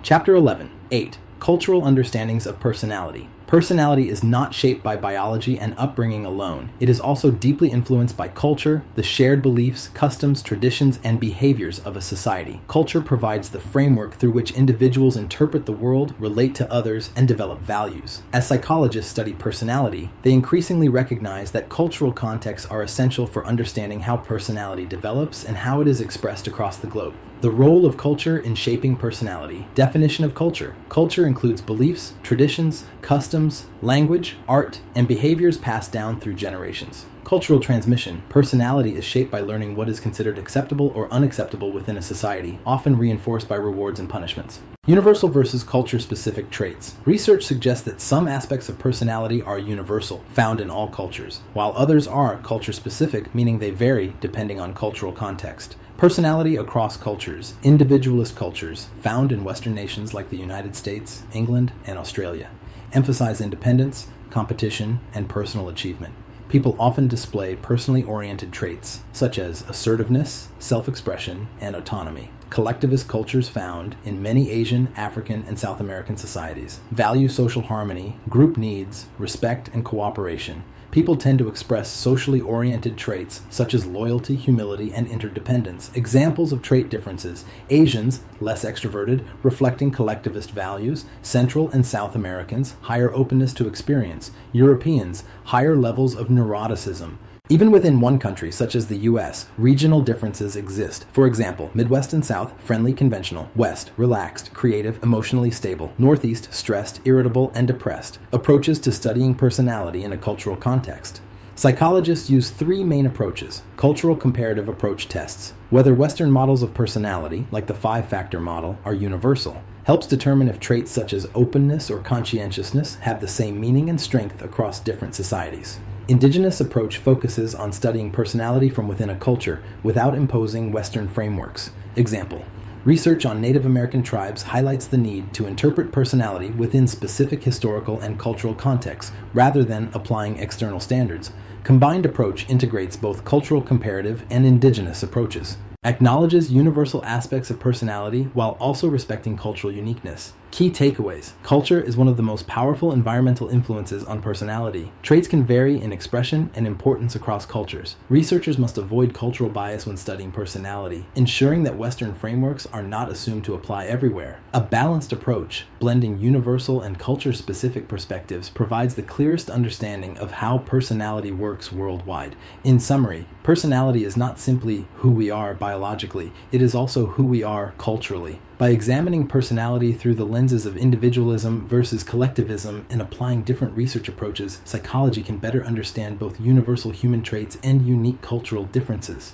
Chapter 11. 8. Cultural Understandings of Personality. Personality is not shaped by biology and upbringing alone. It is also deeply influenced by culture, the shared beliefs, customs, traditions, and behaviors of a society. Culture provides the framework through which individuals interpret the world, relate to others, and develop values. As psychologists study personality, they increasingly recognize that cultural contexts are essential for understanding how personality develops and how it is expressed across the globe. The role of culture in shaping personality. Definition of culture. Culture includes beliefs, traditions, customs, language, art, and behaviors passed down through generations. Cultural transmission. Personality is shaped by learning what is considered acceptable or unacceptable within a society, often reinforced by rewards and punishments. Universal versus culture-specific traits. Research suggests that some aspects of personality are universal, found in all cultures, while others are culture-specific, meaning they vary depending on cultural context. Personality across cultures. Individualist cultures, found in Western nations like the United States, England, and Australia, emphasize independence, competition, and personal achievement. People often display personally oriented traits, such as assertiveness, self-expression, and autonomy. Collectivist cultures found in many Asian, African, and South American societies value social harmony, group needs, respect, and cooperation. People tend to express socially oriented traits such as loyalty, humility, and interdependence. Examples of trait differences: Asians, less extroverted, reflecting collectivist values; Central and South Americans, higher openness to experience; Europeans, higher levels of neuroticism. Even within one country, such as the US, regional differences exist. For example, Midwest and South, friendly, conventional; West, relaxed, creative, emotionally stable; Northeast, stressed, irritable, and depressed. Approaches to studying personality in a cultural context. Psychologists use three main approaches. Cultural comparative approach tests whether Western models of personality, like the 5-factor model, are universal. Helps determine if traits such as openness or conscientiousness have the same meaning and strength across different societies. Indigenous approach focuses on studying personality from within a culture without imposing Western frameworks. Example: research on Native American tribes highlights the need to interpret personality within specific historical and cultural contexts rather than applying external standards. Combined approach integrates both cultural comparative and indigenous approaches. Acknowledges universal aspects of personality while also respecting cultural uniqueness. Key takeaways. Culture is one of the most powerful environmental influences on personality. Traits can vary in expression and importance across cultures. Researchers must avoid cultural bias when studying personality, ensuring that Western frameworks are not assumed to apply everywhere. A balanced approach, blending universal and culture-specific perspectives, provides the clearest understanding of how personality works worldwide. In summary, personality is not simply who we are biologically, it is also who we are culturally. By examining personality through the lenses of individualism versus collectivism and applying different research approaches, psychology can better understand both universal human traits and unique cultural differences.